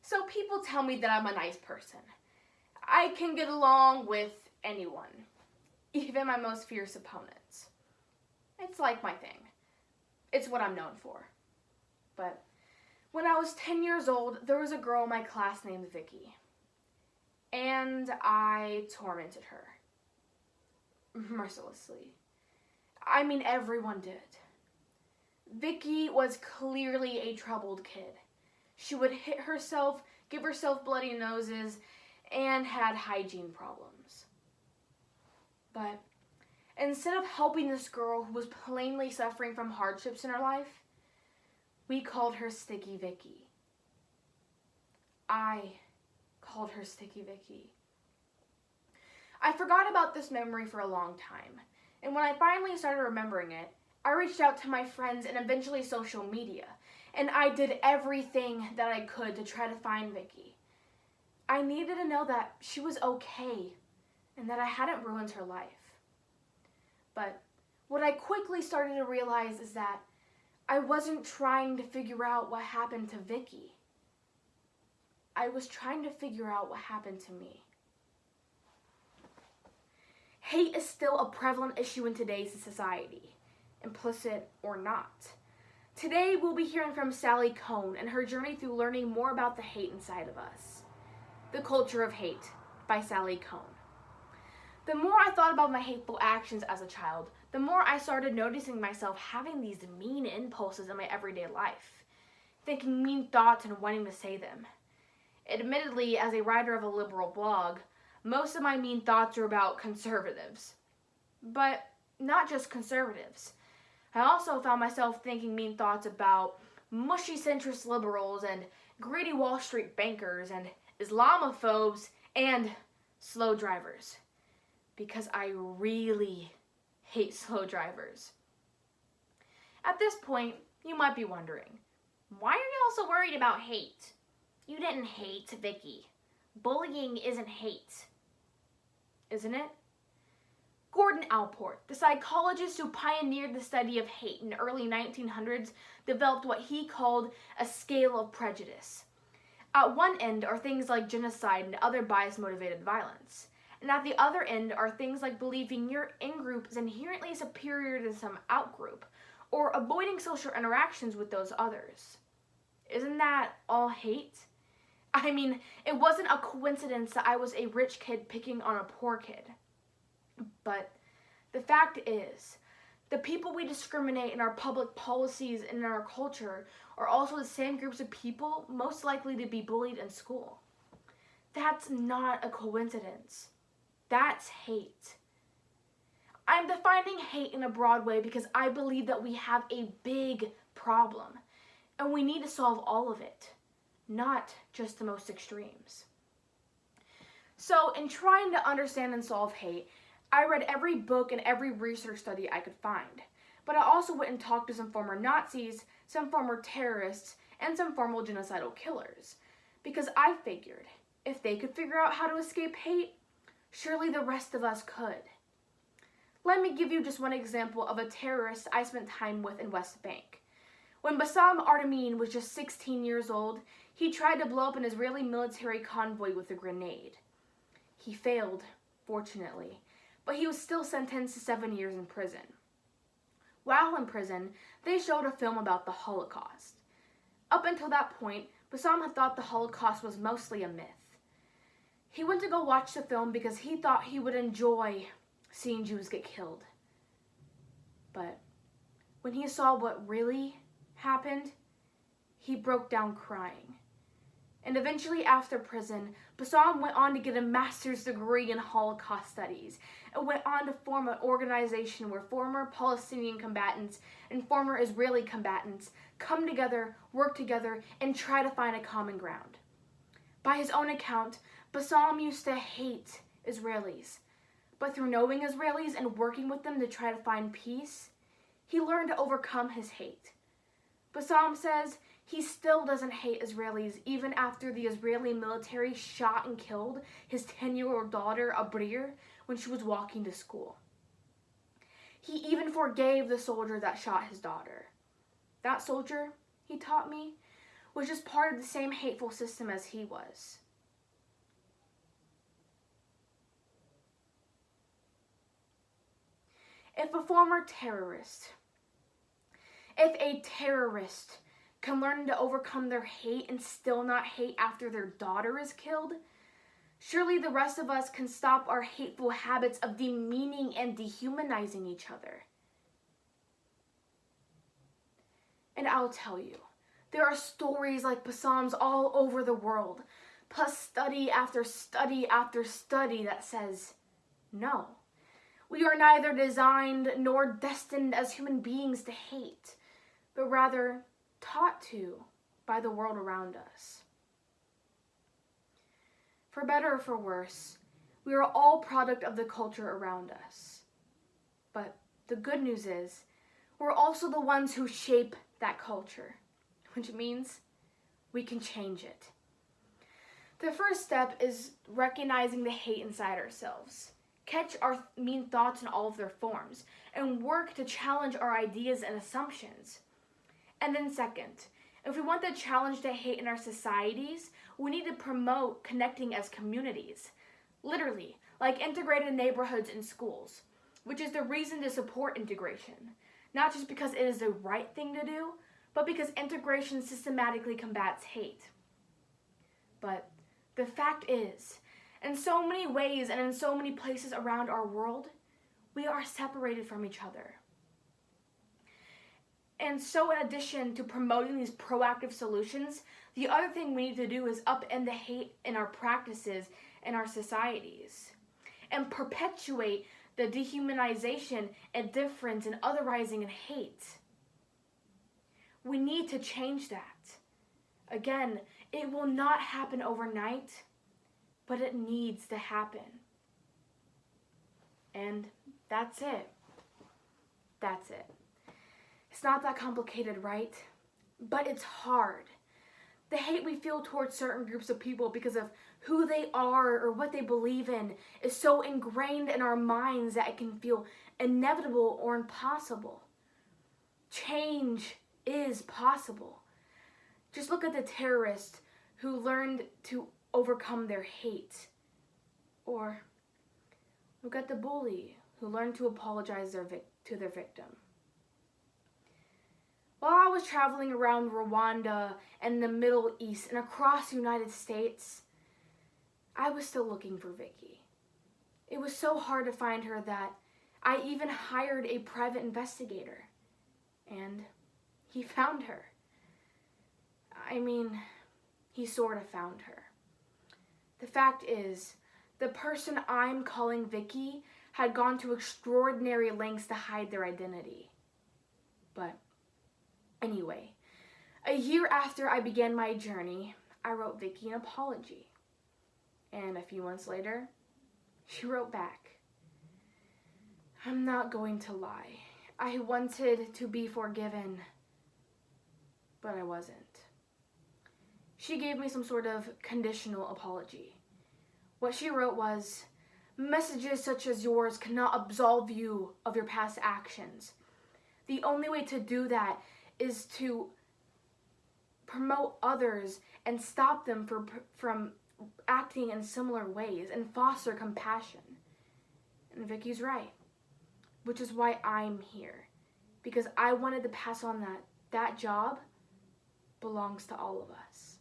So people tell me that I'm a nice person. I can get along with anyone, even my most fierce opponents. It's like my thing. It's what I'm known for. But when I was 10 years old, there was a girl in my class named Vicky. And I tormented her. Mercilessly. I mean, everyone did. Vicky was clearly a troubled kid. She would hit herself, give herself bloody noses, and had hygiene problems. But instead of helping this girl who was plainly suffering from hardships in her life, we called her Sticky Vicky. I called her Sticky Vicky. I forgot about this memory for a long time, and when I finally started remembering it, I reached out to my friends and eventually social media, and I did everything that I could to try to find Vicky. I needed to know that she was okay and that I hadn't ruined her life. But what I quickly started to realize is that I wasn't trying to figure out what happened to Vicky. I was trying to figure out what happened to me. Hate is still a prevalent issue in today's society, implicit or not. Today we'll be hearing from Sally Cohn and her journey through learning more about the hate inside of us. The Culture of Hate by Sally Cohn. The more I thought about my hateful actions as a child, the more I started noticing myself having these mean impulses in my everyday life, thinking mean thoughts and wanting to say them. Admittedly, as a writer of a liberal blog, most of my mean thoughts are about conservatives. But not just conservatives. I also found myself thinking mean thoughts about mushy centrist liberals and greedy Wall Street bankers and Islamophobes and slow drivers. Because I really hate slow drivers. At this point, you might be wondering, why are you also worried about hate? You didn't hate Vicky. Bullying isn't hate. Isn't it? Gordon Allport, the psychologist who pioneered the study of hate in the early 1900s, developed what he called a scale of prejudice. At one end are things like genocide and other bias-motivated violence. And at the other end are things like believing your in-group is inherently superior to some out-group, or avoiding social interactions with those others. Isn't that all hate? I mean, it wasn't a coincidence that I was a rich kid picking on a poor kid. But the fact is, the people we discriminate in our public policies and in our culture are also the same groups of people most likely to be bullied in school. That's not a coincidence. That's hate. I'm defining hate in a broad way because I believe that we have a big problem, and we need to solve all of it, not just the most extremes. So, in trying to understand and solve hate, I read every book and every research study I could find, but I also went and talked to some former Nazis, some former terrorists, and some former genocidal killers, because I figured if they could figure out how to escape hate, surely the rest of us could. Let me give you just one example of a terrorist I spent time with in West Bank. When Bassam Ardamin was just 16 years old, he tried to blow up an Israeli military convoy with a grenade. He failed, fortunately, but he was still sentenced to 7 years in prison. While in prison, they showed a film about the Holocaust. Up until that point, Bassam had thought the Holocaust was mostly a myth. He went to go watch the film because he thought he would enjoy seeing Jews get killed. But when he saw what really happened, he broke down crying. And eventually after prison, Bassam went on to get a master's degree in Holocaust studies and went on to form an organization where former Palestinian combatants and former Israeli combatants come together, work together, and try to find a common ground. By his own account, Bassam used to hate Israelis, but through knowing Israelis and working with them to try to find peace, he learned to overcome his hate. Bassam says he still doesn't hate Israelis even after the Israeli military shot and killed his 10-year-old daughter, Abrir, when she was walking to school. He even forgave the soldier that shot his daughter. That soldier, he taught me, was just part of the same hateful system as he was. If a terrorist can learn to overcome their hate and still not hate after their daughter is killed, surely the rest of us can stop our hateful habits of demeaning and dehumanizing each other. And I'll tell you, there are stories like Basam's all over the world, plus study after study after study that says, no, we are neither designed nor destined as human beings to hate, but rather taught to by the world around us. For better or for worse, we are all product of the culture around us. But the good news is, we're also the ones who shape that culture, which means we can change it. The first step is recognizing the hate inside ourselves. Catch our mean thoughts in all of their forms, and work to challenge our ideas and assumptions. And then second, if we want to challenge the hate in our societies, we need to promote connecting as communities. Literally, like integrated neighborhoods and schools, which is the reason to support integration. Not just because it is the right thing to do, but because integration systematically combats hate. But the fact is, in so many ways and in so many places around our world, we are separated from each other. And so in addition to promoting these proactive solutions, the other thing we need to do is upend the hate in our practices and our societies, and perpetuate the dehumanization, indifference, and otherizing and hate. We need to change that. Again, it will not happen overnight, but it needs to happen. And that's it. That's it. It's not that complicated, right? But it's hard. The hate we feel towards certain groups of people because of who they are or what they believe in is so ingrained in our minds that it can feel inevitable or impossible. Change is possible. Just look at the terrorist who learned to overcome their hate. Or look at the bully who learned to apologize to their victim. While I was traveling around Rwanda and the Middle East and across the United States, I was still looking for Vicky. It was so hard to find her that I even hired a private investigator. And he found her. I mean, he sort of found her. The fact is, the person I'm calling Vicky had gone to extraordinary lengths to hide their identity. But anyway, a year after I began my journey, I wrote Vicky an apology. And a few months later, she wrote back, "I'm not going to lie. I wanted to be forgiven, but I wasn't." She gave me some sort of conditional apology. What she wrote was, "Messages such as yours cannot absolve you of your past actions. The only way to do that is to promote others and stop them from acting in similar ways and foster compassion." And Vicky's right, which is why I'm here, because I wanted to pass on that job belongs to all of us.